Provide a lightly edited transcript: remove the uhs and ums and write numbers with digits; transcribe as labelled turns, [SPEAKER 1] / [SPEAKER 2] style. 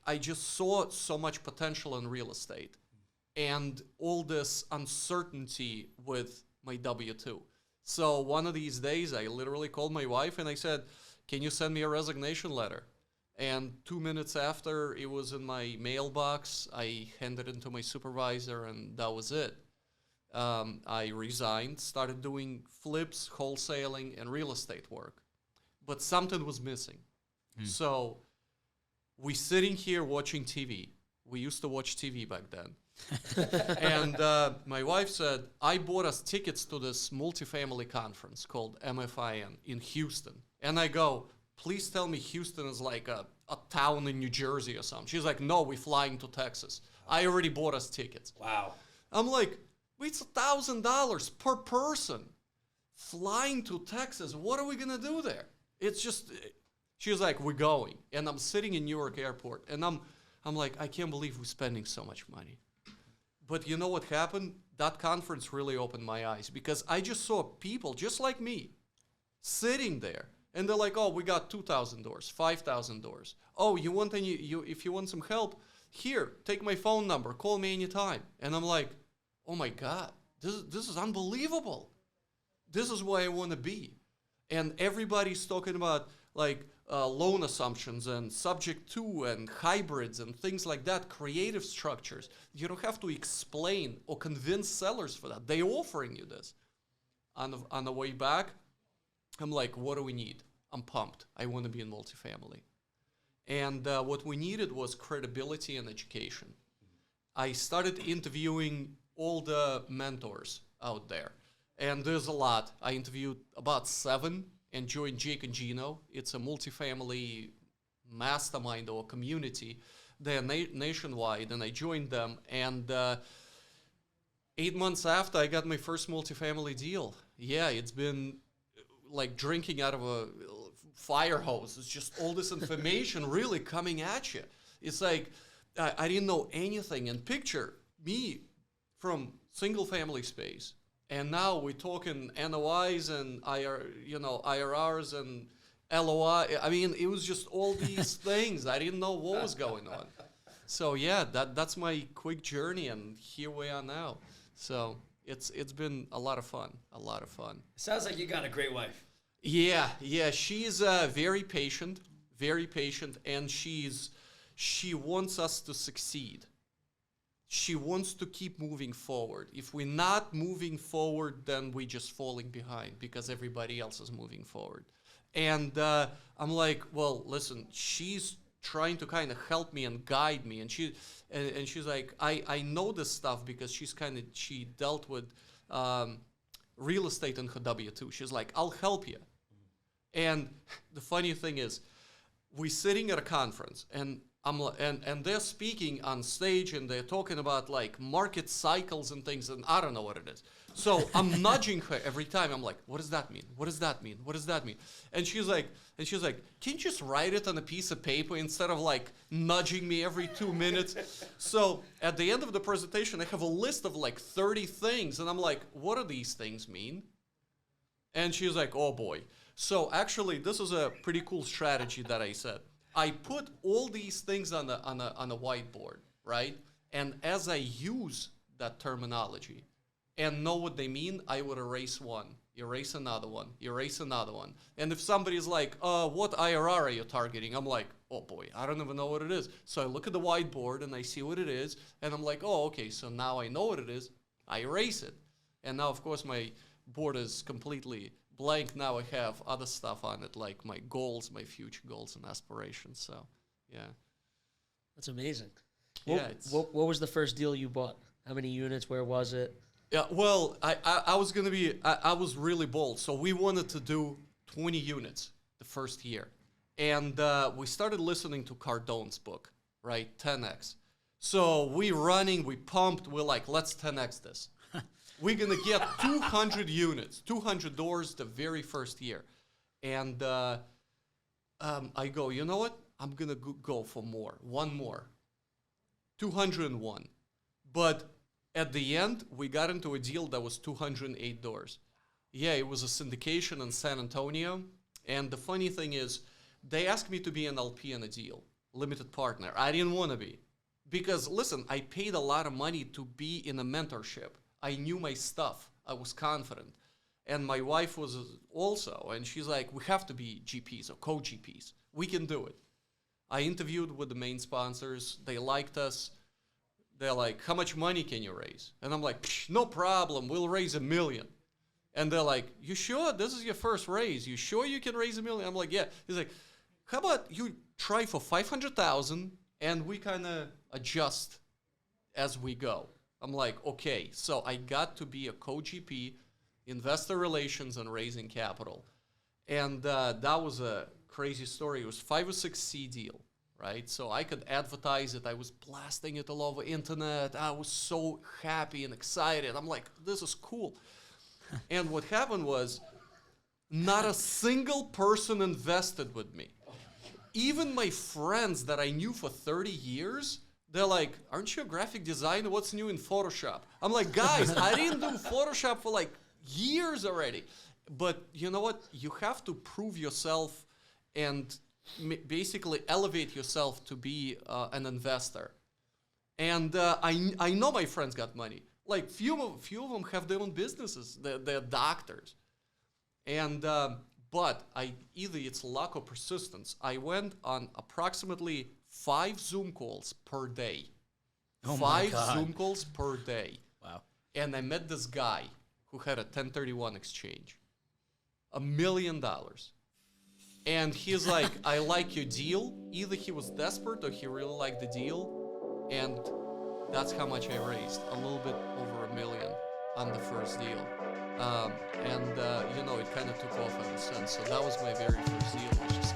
[SPEAKER 1] I just saw so much potential in real estate and all this uncertainty with my W-2. So one of these days, I literally called my wife and I said, can you send me a resignation letter? And 2 minutes after it was in my mailbox, I handed it to my supervisor, and that was it. I resigned, started doing flips, wholesaling, and real estate work. But something was missing. So we sitting here watching TV. We used to watch TV back then. And my wife said, I bought us tickets to this multifamily conference called MFIN in Houston. And I go, please tell me Houston is like a town in New Jersey or something. She's like, no, we're flying to Texas. I already bought us tickets.
[SPEAKER 2] Wow.
[SPEAKER 1] I'm like, it's $1,000 per person flying to Texas. What are we going to do there? It's just, she was like, we're going. And I'm sitting in Newark Airport. And I'm like, I can't believe we're spending so much money. But you know what happened? That conference really opened my eyes because I just saw people just like me sitting there. And they're like, oh, we got $2,000, $5,000. Oh, you want if you want some help, here, take my phone number, call me anytime. And I'm like, oh my God, this is unbelievable. This is where I want to be. And everybody's talking about like loan assumptions and subject to and hybrids and things like that, creative structures. You don't have to explain or convince sellers for that. They're offering you this. On the way back, I'm like, what do we need? I'm pumped. I want to be in multifamily. And what we needed was credibility and education. I started interviewing all the mentors out there. And there's a lot. I interviewed about 7 and joined Jake and Gino. It's a multifamily mastermind or community. They're nationwide, and I joined them. And 8 months after, I got my first multifamily deal. Yeah, it's been like drinking out of a fire hose. It's just all this information really coming at you. It's like I didn't know anything. And picture me from single family space, and now we're talking NOIs and IRRs and LOI. I mean, it was just all these things. I didn't know what was going on. So yeah, that's my quick journey, and here we are now. So it's been a lot of fun.
[SPEAKER 2] Sounds like you got a great wife.
[SPEAKER 1] Yeah, she's very patient, and she wants us to succeed. She wants to keep moving forward. If we're not moving forward, then we're just falling behind because everybody else is moving forward. And I'm like, well, listen, she's trying to kind of help me and guide me, and she's like, I know this stuff because she dealt with real estate in her W-2. She's like, I'll help you. And the funny thing is, we're sitting at a conference, and and they're speaking on stage, and they're talking about like market cycles and things, and I don't know what it is. So I'm nudging her every time. I'm like, what does that mean? What does that mean? What does that mean? And she's like, can you just write it on a piece of paper instead of like nudging me every 2 minutes? So at the end of the presentation, I have a list of like 30 things, and I'm like, what do these things mean? And she's like, oh boy. So actually, this is a pretty cool strategy that I said. I put all these things on a whiteboard, right? And as I use that terminology and know what they mean, I would erase one, erase another one, erase another one. And if somebody's like, what IRR are you targeting? I'm like, oh boy, I don't even know what it is. So I look at the whiteboard and I see what it is, and I'm like, oh, okay, so now I know what it is. I erase it. And now, of course, my board is completely blank. Now I have other stuff on it, like my goals, my future goals and aspirations. So, yeah.
[SPEAKER 3] That's amazing.
[SPEAKER 1] Yeah.
[SPEAKER 3] What was the first deal you bought? How many units? Where was it?
[SPEAKER 1] Yeah, well, I was really bold. So we wanted to do 20 units the first year. And we started listening to Cardone's book, right? 10X. So we pumped, we're like, let's 10X this. We're going to get 200 units, 200 doors the very first year. And I go, you know what? I'm going to go for one more. 201. But at the end, we got into a deal that was 208 doors. Yeah, it was a syndication in San Antonio. And the funny thing is, they asked me to be an LP in a deal. limited partner. I didn't want to be. Because, listen, I paid a lot of money to be in a mentorship. I knew my stuff. I was confident. And my wife was also, and she's like, we have to be GPs or co-GPs. We can do it. I interviewed with the main sponsors. They liked us. They're like, how much money can you raise? And I'm like, no problem. We'll raise $1 million. And they're like, you sure? This is your first raise. You sure you can raise $1 million? I'm like, yeah. He's like, how about you try for 500,000 and we kind of adjust as we go. I'm like, okay. So I got to be a co-GP, investor relations and raising capital. And that was a crazy story. It was 5 or 6C deal, right? So I could advertise it. I was blasting it all over internet. I was so happy and excited. I'm like, this is cool. And what happened was not a single person invested with me. Even my friends that I knew for 30 years, they're like, aren't you a graphic designer? What's new in Photoshop? I'm like, guys, I didn't do Photoshop for like years already. But you know what? You have to prove yourself and basically elevate yourself to be an investor. And I know my friends got money. Like few of them have their own businesses. They're doctors. And but either it's luck or persistence. I went on approximately 5 Zoom calls per day.
[SPEAKER 2] Oh my
[SPEAKER 1] 5
[SPEAKER 2] God.
[SPEAKER 1] Zoom calls per day.
[SPEAKER 2] Wow.
[SPEAKER 1] And I met this guy who had a 1031 exchange. $1 million. And he's like, I like your deal. Either he was desperate or he really liked the deal. And that's how much I raised. A little bit over $1 million on the first deal. You know, it kind of took off in a sense. So that was my very first deal. It was just